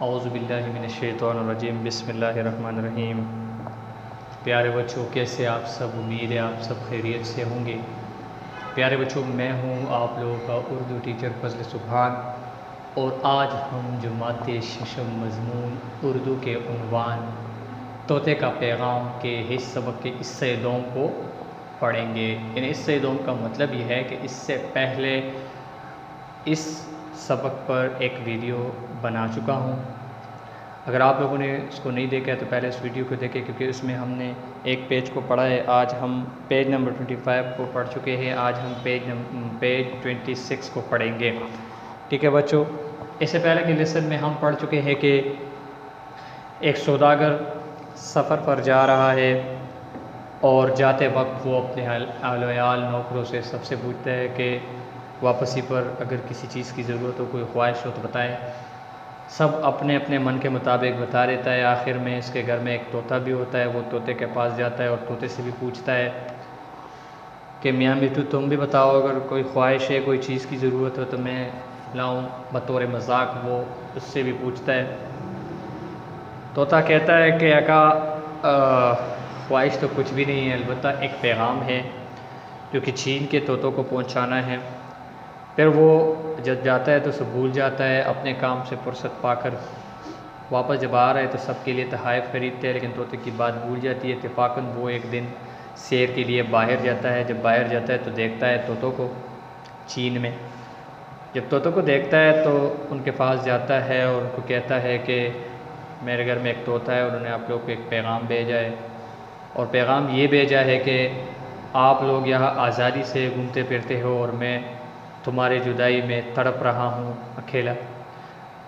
औज़ुबिल्लाहिमिनश्शैतानिर्रजीम बिस्मिल्लाहिर्रहमानिर्रहीम। प्यारे बच्चों, कैसे आप सब? उम्मीद है आप सब खैरियत से होंगे। प्यारे बच्चों, मैं हूँ आप लोगों का उर्दू टीचर फजल सुभान, और आज हम जमात शशम मज़मून उर्दू के उन्वान तोते का पैगाम के हिस्स सबक के हिस्से दोम को पढ़ेंगे। इन हिस्से दोम का मतलब ये है कि इससे पहले इस सबक पर एक वीडियो बना चुका हूँ। अगर आप लोगों ने इसको नहीं देखा है तो पहले इस वीडियो को देखें, क्योंकि उसमें हमने एक पेज को पढ़ा है। आज हम पेज नंबर 25 को पढ़ चुके हैं। आज हम पेज 26 को पढ़ेंगे। ठीक है बच्चों, इससे पहले के लेसन में हम पढ़ चुके हैं कि एक सौदागर सफ़र पर जा रहा है और जाते वक्त वो अपने अहल नौकरों से सबसे पूछता है कि वापसी पर अगर किसी चीज़ की ज़रूरत हो, कोई ख्वाहिश हो तो बताएं। सब अपने अपने मन के मुताबिक बता देता है। आखिर में इसके घर में एक तोता भी होता है। वो तोते के पास जाता है और तोते से भी पूछता है कि मियाँ मिट्टू, तुम भी बताओ, अगर कोई ख्वाहिश है, कोई चीज़ की ज़रूरत हो तो मैं लाऊं। बतौर मजाक वो उससे भी पूछता है। तोता कहता है कि आका, ख्वाहिश तो कुछ भी नहीं है, अलबत्ता एक पैगाम है जो कि चीन के तोतों को पहुंचाना है। फिर वो जब जाता है तो सब भूल जाता है। अपने काम से फुर्सत पाकर वापस जब आ रहा है तो सबके लिए तोहफ़े खरीदते हैं, लेकिन तोते की बात भूल जाती है। इत्तेफाकन वो एक दिन सैर के लिए बाहर जाता है। जब बाहर जाता है तो देखता है तोतों को चीन में। जब तोतों को देखता है तो उनके पास जाता है और उनको कहता है कि मेरे घर में एक तोता है, उन्होंने आप लोग को एक पैगाम भेजा है, और पैगाम ये भेजा है कि आप लोग यहाँ आज़ादी से घूमते फिरते हो और मैं तुम्हारी जुदाई में तड़प रहा हूँ अकेला।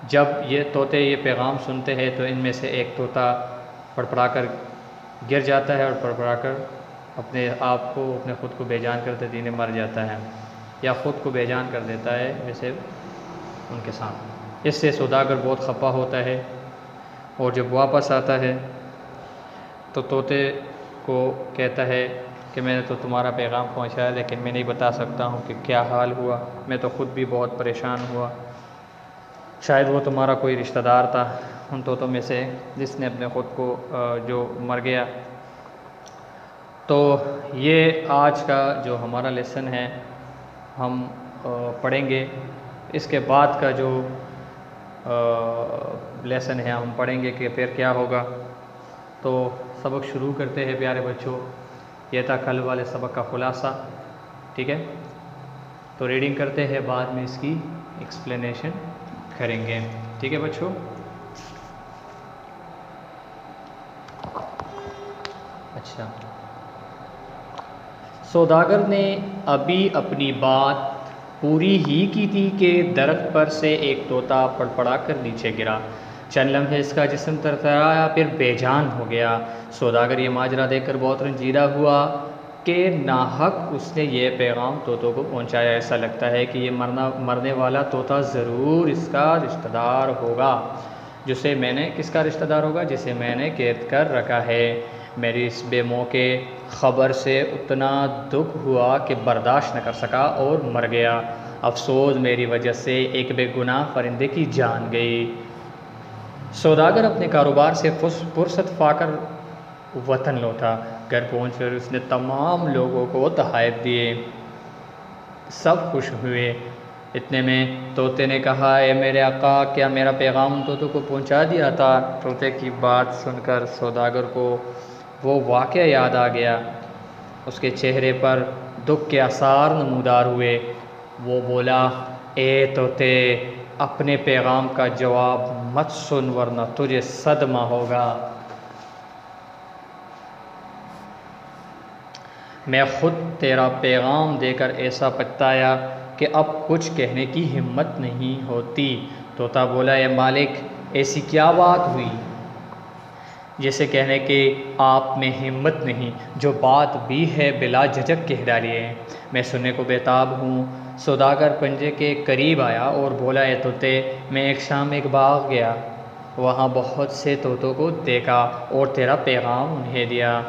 जब ये तोते ये पैगाम सुनते हैं तो इनमें से एक तोता फड़फड़ा कर गिर जाता है और फड़फड़ा कर अपने आप को, अपने ख़ुद को बेजान करते दीने मर जाता है, या ख़ुद को बेजान कर देता है वैसे उनके साथ। इससे सौदागर बहुत खफा होता है, और जब वापस आता है तो तोते को कहता है कि मैंने तो तुम्हारा पैगाम पहुंचाया, लेकिन मैं नहीं बता सकता हूं कि क्या हाल हुआ। मैं तो ख़ुद भी बहुत परेशान हुआ। शायद वो तुम्हारा कोई रिश्तेदार था उन तोतों में से जिसने अपने ख़ुद को जो मर गया। तो ये आज का जो हमारा लेसन है हम पढ़ेंगे। इसके बाद का जो लेसन है हम पढ़ेंगे कि फिर क्या होगा। तो सबक शुरू करते हैं प्यारे बच्चों। यह था कल वाले सबक का खुलासा। ठीक है, तो रीडिंग करते हैं, बाद में इसकी एक्सप्लेनेशन करेंगे। ठीक है बच्चों। अच्छा, सौदागर ने अभी अपनी बात पूरी ही की थी कि दरख्त पर से एक तोता फड़फड़ा कर नीचे गिरा। चंद लम्हे इसका जिस्म तरतराया, फिर बेजान हो गया। सौदागर ये माजरा देखकर बहुत रंजीदा हुआ कि नाहक उसने ये पैगाम तोतों को पहुंचाया। ऐसा लगता है कि ये मरने वाला तोता ज़रूर इसका रिश्तेदार होगा, किसका रिश्तेदार होगा जिसे मैंने कैद कर रखा है। मेरी इस बेमौके ख़बर से उतना दुख हुआ कि बर्दाश्त न कर सका और मर गया। अफसोस, मेरी वजह से एक बेगुनाह परिंदे की जान गई। सौदागर अपने कारोबार से फुर्सत पाकर वतन लौटा। घर पहुंचकर उसने तमाम लोगों को तोहफ़े दिए। सब खुश हुए। इतने में तोते ने कहा, ए मेरे आका, क्या मेरा पैगाम तोतों को पहुंचा दिया था? तोते की बात सुनकर सौदागर को वो वाक़या याद आ गया। उसके चेहरे पर दुख के आसार नमूदार हुए। वो बोला, ए तोते, अपने पैगाम का जवाब मत सुन वरना तुझे सदमा होगा। मैं ख़ुद तेरा पैगाम देकर ऐसा पछताया कि अब कुछ कहने की हिम्मत नहीं होती। तोता बोला, ए मालिक, ऐसी क्या बात हुई जिसे कहने के आप में हिम्मत नहीं? जो बात भी है बिला झिझक कह डालिए, मैं सुनने को बेताब हूँ। सौदागर पंजे के करीब आया और बोला, ए तोते, मैं एक शाम एक बाग गया, वहाँ बहुत से तोतों को देखा और तेरा पैगाम उन्हें दिया।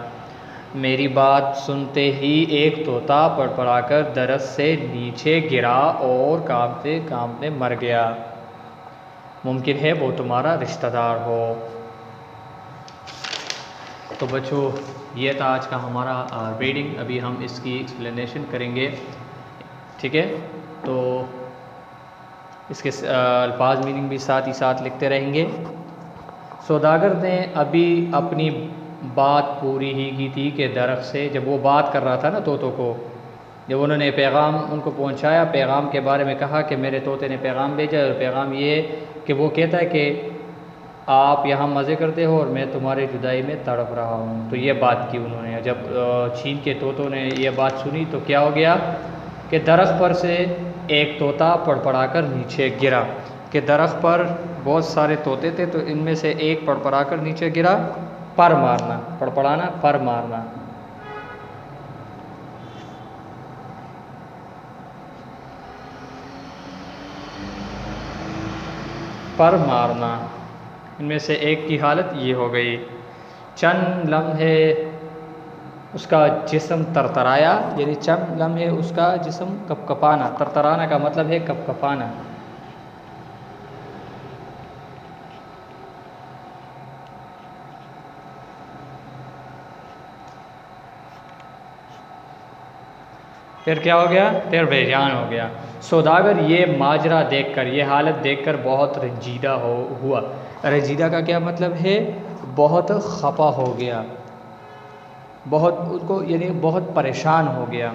मेरी बात सुनते ही एक तोता फड़फड़ाकर दरख्त से नीचे गिरा और कांपते कांपते मर गया। मुमकिन है वो तुम्हारा रिश्तेदार हो। तो बच्चों ये था आज का हमारा रीडिंग। अभी हम इसकी एक्सप्लेनेशन करेंगे, ठीक है। तो इसके अल्फाज मीनिंग भी साथ ही साथ लिखते रहेंगे। सौदागर ने अभी अपनी बात पूरी ही की थी कि दरख्त से, जब वो बात कर रहा था ना तोतों को, जब उन्होंने पैगाम उनको पहुंचाया, पैगाम के बारे में कहा कि मेरे तोते ने पैगाम भेजा, और पैगाम ये कि वो कहता है कि आप यहाँ मज़े करते हो और मैं तुम्हारी जुदाई में तड़प रहा हूँ। तो ये बात की उन्होंने। जब चीन के तोतों ने ये बात सुनी तो क्या हो गया कि दरख्त पर से एक तोता पड़पड़ाकर नीचे गिरा। कि दरख्त पर बहुत सारे तोते थे, तो इनमें से एक पड़पड़ाकर नीचे गिरा। पर मारना, पड़पड़ाना, पर मारना। पर मारना, इनमें से एक की हालत ये हो गई। चंद लम्हे उसका जिस्म तरतराया, यानी चंद लम्हे उसका जिस्म कपकपाना। तरतराना का मतलब है कपकपाना। फिर क्या हो गया? फिर बेजान हो गया। सौदागर ये माजरा देखकर, ये हालत देखकर बहुत रंजीदा हुआ। रंजीदा का क्या मतलब है? बहुत खफा हो गया, बहुत उसको यानी बहुत परेशान हो गया।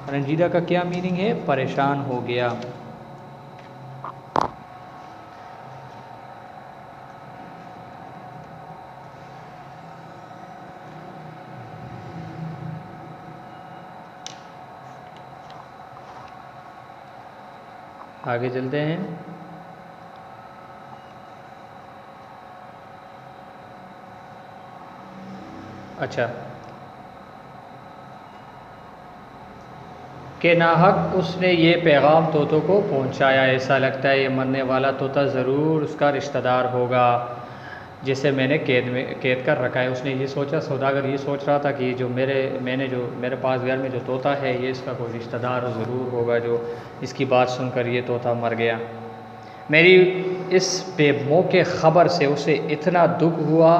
रंजीदा का क्या मीनिंग है? परेशान हो गया। आगे चलते हैं। अच्छा, के नाहक उसने ये पैगाम तोतों को पहुंचाया। ऐसा लगता है ये मरने वाला तोता ज़रूर उसका रिश्तेदार होगा जिसे मैंने कैद कर रखा है। उसने ये सोचा, सौदागर ये सोच रहा था कि जो मेरे पास घर में जो तोता है, ये इसका कोई रिश्तेदार ज़रूर होगा जो इसकी बात सुनकर ये तोता मर गया। मेरी इस बेमौके ख़बर से उसे इतना दुख हुआ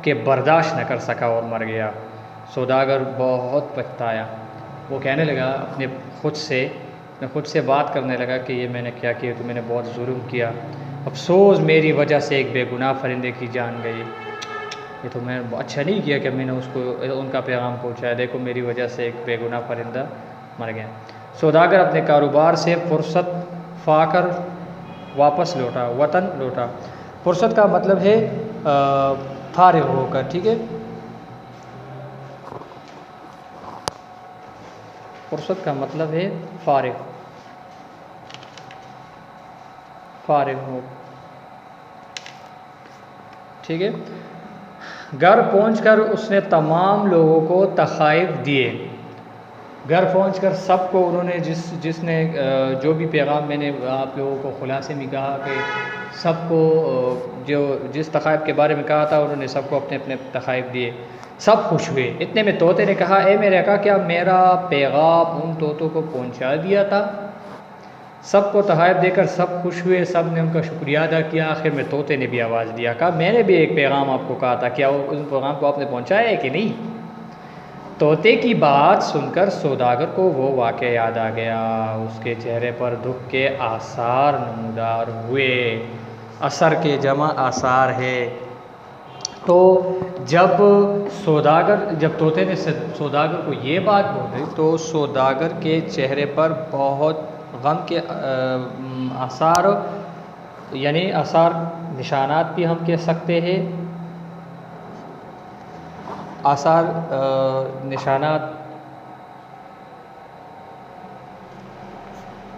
कि बर्दाश्त न कर सका और मर गया। सौदागर बहुत पछताया। वो कहने लगा अपने खुद से बात करने लगा कि ये मैंने क्या किया, तो मैंने बहुत जुल्म किया। अफसोस मेरी वजह से एक बेगुनाह परिंदे की जान गई। ये तो मैं अच्छा नहीं किया कि मैंने उनका पैगाम पहुंचाया। देखो मेरी वजह से एक बेगुनाह परिंदा मर गया। सौदागर अपने कारोबार से फुर्सत पाकर वापस लौटा, वतन लौटा। फुर्सत का मतलब है फारिग होकर, ठीक है। फुर्सत का मतलब है फारिग हो, ठीक है। घर पहुंचकर उसने तमाम लोगों को तखाइफ दिए। घर पहुंचकर सबको उन्होंने जिसने जो भी पैगाम मैंने आप लोगों को खुलासे में कहा कि सबको जिस तखाइफ के बारे में कहा था, उन्होंने सबको अपने अपने तखाइफ दिए। सब खुश हुए। इतने में तोते ने कहा, ए मेरे आका, क्या मेरा पैगाम उन तोतों को पहुंचा दिया था? सबको तहाइफ देकर सब खुश हुए। सब ने उनका शुक्रिया अदा किया। आखिर में तोते ने भी आवाज़ दिया, कहा मैंने भी एक पैगाम आपको कहा था, क्या उस पैगाम को आपने पहुंचाया है कि नहीं? तोते की बात सुनकर सौदागर को वो वाक़या याद आ गया। उसके चेहरे पर दुख के आसार नमूदार हुए। असर के जमा आसार है। तो जब तोते ने सौदागर को ये बात बोली, तो सौदागर के चेहरे पर बहुत गम के आसार, यानी आसार निशानात भी हम कह सकते हैं, आसार निशानात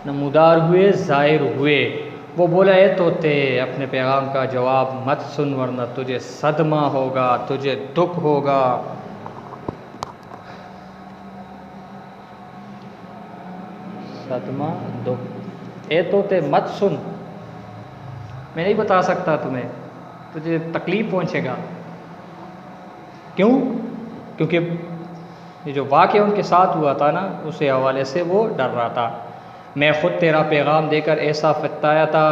नमूदार हुए, ज़ाहिर हुए। वो बोला, ए तोते, अपने पैगाम का जवाब मत सुन वरना तुझे सदमा होगा, तुझे दुख होगा। सदमा, दुख। ए तोते मत सुन, मैं नहीं बता सकता तुम्हें, तुझे तकलीफ़ पहुंचेगा। क्यों? क्योंकि ये जो वाक़या उनके साथ हुआ था ना, उस हवाले से वो डर रहा था। मैं ख़ुद तेरा पैगाम देकर ऐसा फताया था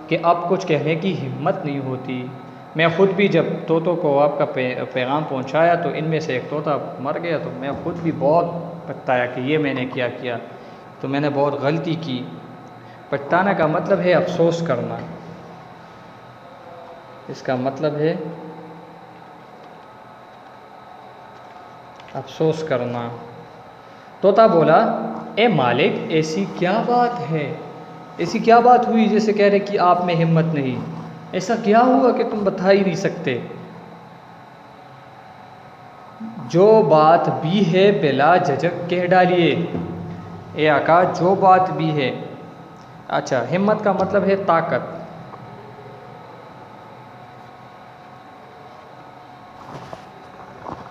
कि अब कुछ कहने की हिम्मत नहीं होती। मैं ख़ुद भी जब तोतों को आपका पैगाम पहुंचाया तो इनमें से एक तोता मर गया, तो मैं ख़ुद भी बहुत पछताया कि ये मैंने क्या किया, तो मैंने बहुत गलती की। पछताना का मतलब है अफसोस करना, इसका मतलब है अफसोस करना। तोता बोला, ए मालिक, ऐसी क्या बात है, ऐसी क्या बात हुई जैसे कह रहे कि आप में हिम्मत नहीं, ऐसा क्या हुआ कि तुम बता ही नहीं सकते। जो बात भी है बिला झिझक कह डालिए। ए आका, जो बात भी है। अच्छा, हिम्मत का मतलब है ताकत।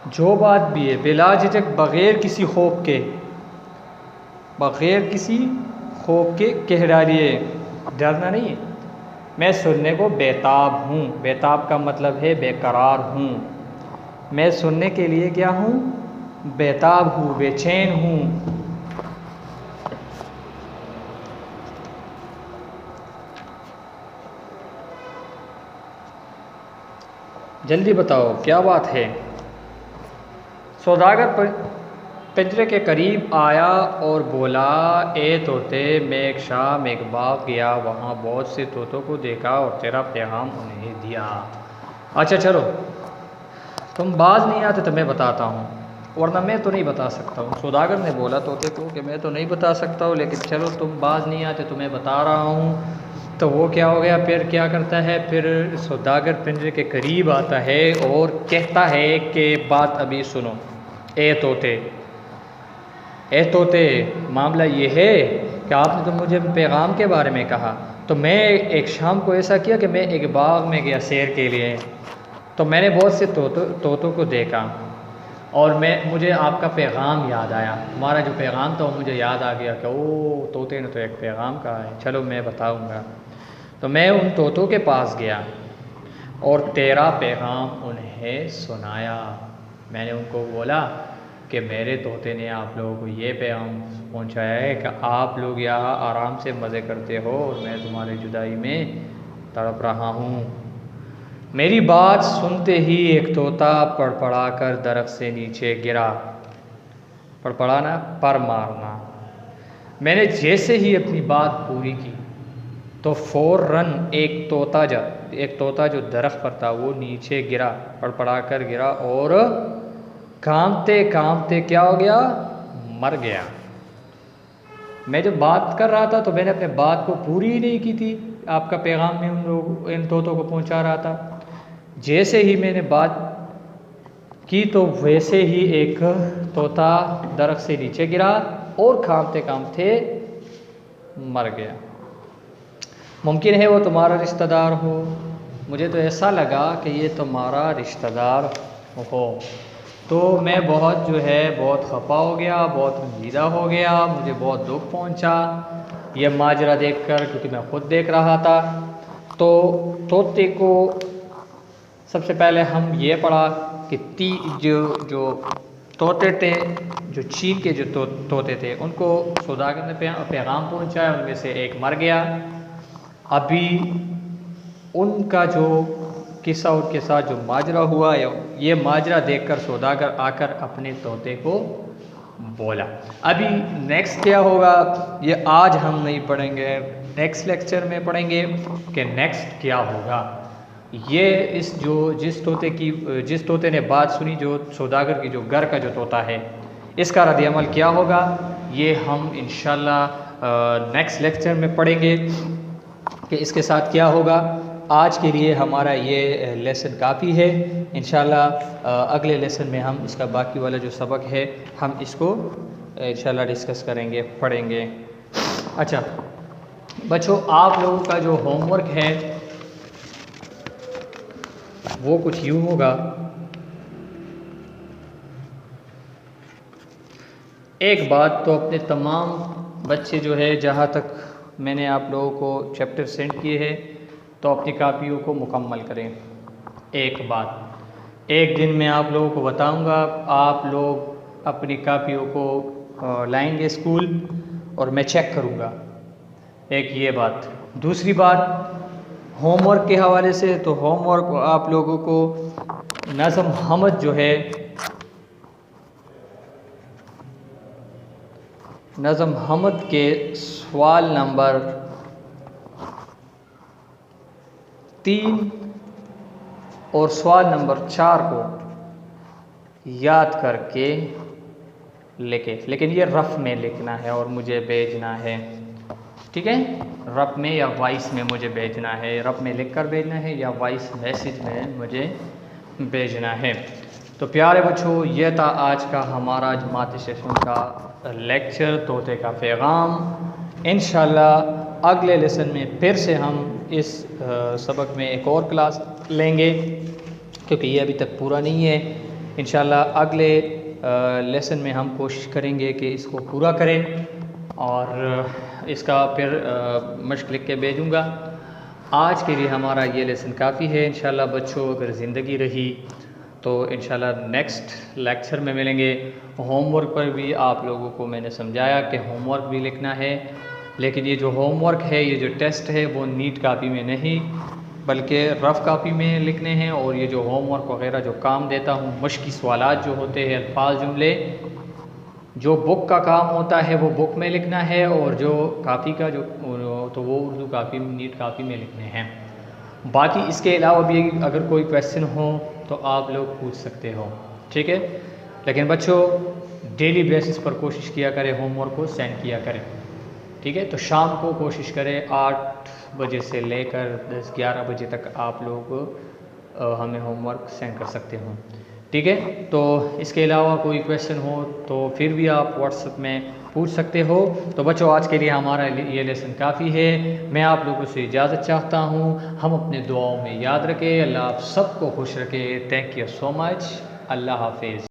जो बात भी है बिला झिझक, बग़ैर किसी खौफ के, बग़ैर किसी खौफ के कह डालिए, डरना नहीं है। मैं सुनने को बेताब हूँ। बेताब का मतलब है बेकरार हूँ। मैं सुनने के लिए क्या हूँ? बेताब हूँ, बेचैन हूँ। जल्दी बताओ क्या बात है। सौदागर पिंजरे के करीब आया और बोला, ए तोते, मैं एक शाम एक बाग गया, वहाँ बहुत से तोतों को देखा और तेरा पैगाम उन्हें दिया। अच्छा चलो, तुम बाज नहीं आते तो मैं बताता हूँ, वरना मैं तो नहीं बता सकता हूँ। सौदागर ने बोला तोते को कि मैं तो नहीं बता सकता हूँ, लेकिन चलो तुम बाज नहीं आते तो मैं बता रहा हूँ। तो वो क्या हो गया, फिर क्या करता है, फिर सौदागर पिंजरे के करीब आता है और कहता है कि बात अभी सुनो। ए तोते, मामला ये है कि आपने तो मुझे पैगाम के बारे में कहा, तो मैं एक शाम को ऐसा किया कि मैं एक बाग में गया सैर के लिए, तो मैंने बहुत से तोतों को देखा और मुझे आपका पैगाम याद आया। हमारा जो पैगाम था वो मुझे याद आ गया कि ओ, तोते ने तो एक पैगाम कहा है, चलो मैं बताऊंगा। तो मैं उन तोतों के पास गया और तेरा पैगाम उन्हें सुनाया। मैंने उनको बोला कि मेरे तोते ने आप लोगों को ये पैगाम पहुंचाया है कि आप लोग यहाँ आराम से मज़े करते हो और मैं तुम्हारी जुदाई में तड़प रहा हूँ। मेरी बात सुनते ही एक तोता पड़पड़ा कर दरख्त से नीचे गिरा। पड़पड़ाना, पर मारना। मैंने जैसे ही अपनी बात पूरी की तो फौरन एक तोता जो दरख्त पर था वो नीचे गिरा, पड़पड़ा कर गिरा और कांपते कांपते क्या हो गया, मर गया। मैं जब बात कर रहा था तो मैंने अपने बात को पूरी ही नहीं की थी, आपका पैगाम में इन तोतों को पहुंचा रहा था। जैसे ही मैंने बात की तो वैसे ही एक तोता दरख्त से नीचे गिरा और कांपते कांपते मर गया। मुमकिन है वो तुम्हारा रिश्तेदार हो। मुझे तो ऐसा लगा कि ये तुम्हारा रिश्तेदार हो, तो मैं बहुत बहुत खफा हो गया, बहुत रंजीदा हो गया, मुझे बहुत दुख पहुंचा ये माजरा देखकर, क्योंकि मैं ख़ुद देख रहा था। तो तोते को सबसे पहले हम ये पढ़ा कि जो तोते थे, जो चीन के जो तोते थे, उनको सौदागर ने पैगाम पहुंचाया, उनमें से एक मर गया। अभी उनका जो किस्सा उनके साथ जो माजरा हुआ है, ये माजरा देखकर सौदागर आकर अपने तोते को बोला। अभी नेक्स्ट क्या होगा ये आज हम नहीं पढ़ेंगे, नेक्स्ट लेक्चर में पढ़ेंगे कि नेक्स्ट क्या होगा। ये जिस तोते ने बात सुनी, जो सौदागर की जो घर का जो तोता है, इसका रद्द-ए-अमल क्या होगा ये हम इंशाल्लाह नेक्स्ट लेक्चर में पढ़ेंगे कि इसके साथ क्या होगा। आज के लिए हमारा ये लेसन काफ़ी है। इंशाल्लाह अगले लेसन में हम इसका बाकी वाला जो सबक है हम इसको इंशाल्लाह डिस्कस करेंगे, पढ़ेंगे। अच्छा बच्चों, आप लोगों का जो होमवर्क है वो कुछ यूँ होगा। एक बात तो अपने तमाम बच्चे जो है, जहाँ तक मैंने आप लोगों को चैप्टर सेंड किए हैं, तो अपनी कापियों को मुकम्मल करें। एक बात, एक दिन मैं आप लोगों को बताऊंगा, आप लोग अपनी कापियों को लाएंगे स्कूल और मैं चेक करूंगा। एक ये बात। दूसरी बात, होमवर्क के हवाले से तो होमवर्क आप लोगों को नज़म हमद जो है, नज़म हमद के सवाल नंबर 3 और सवाल नंबर 4 को याद करके लिखे, लेकिन ये रफ में लिखना है और मुझे भेजना है, ठीक है। रफ में या वॉइस में मुझे भेजना है, रफ में लिख कर भेजना है या वॉइस मैसेज में मुझे भेजना है। तो प्यारे बच्चों, ये था आज का हमारा जमाती सेशन का लेक्चर तोते का पैगाम। इंशाल्लाह अगले लेसन में फिर से हम इस सबक में एक और क्लास लेंगे, क्योंकि ये अभी तक पूरा नहीं है। इंशाल्लाह अगले लेसन में हम कोशिश करेंगे कि इसको पूरा करें और इसका फिर मश्क लिख के भेजूँगा। आज के लिए हमारा ये लेसन काफ़ी है। इंशाल्लाह बच्चों, अगर ज़िंदगी रही तो इंशाल्लाह नेक्स्ट लेक्चर में मिलेंगे। होमवर्क पर भी आप लोगों को मैंने समझाया कि होमवर्क भी लिखना है, लेकिन ये जो होमवर्क है, ये जो टेस्ट है, वो नीट कापी में नहीं बल्कि रफ़ कापी में लिखने हैं। और ये जो होमवर्क वगैरह जो काम देता हूँ, मुश्किल सवालात जो होते हैं, अल्फाज जुमले, जो बुक का काम होता है वो बुक में लिखना है, और जो कापी का जो तो वो उर्दू कापी में, नीट कापी में लिखने हैं। बाकी इसके अलावा भी अगर कोई क्वेश्चन हो तो आप लोग पूछ सकते हो, ठीक है। लेकिन बच्चों, डेली बेसिस पर कोशिश किया करें, होमवर्क को सेंड किया करें, ठीक है। तो शाम को कोशिश करें 8 बजे से लेकर 10-11 बजे तक आप लोग हमें होमवर्क सेंड कर सकते हो, ठीक है। तो इसके अलावा कोई क्वेश्चन हो तो फिर भी आप व्हाट्सएप में पूछ सकते हो। तो बच्चों, आज के लिए हमारा ये लेसन काफ़ी है। मैं आप लोगों से इजाज़त चाहता हूँ। हम अपने दुआओं में याद रखें। अल्लाह आप सबको खुश रखे। Thank you so much. अल्लाह हाफिज़।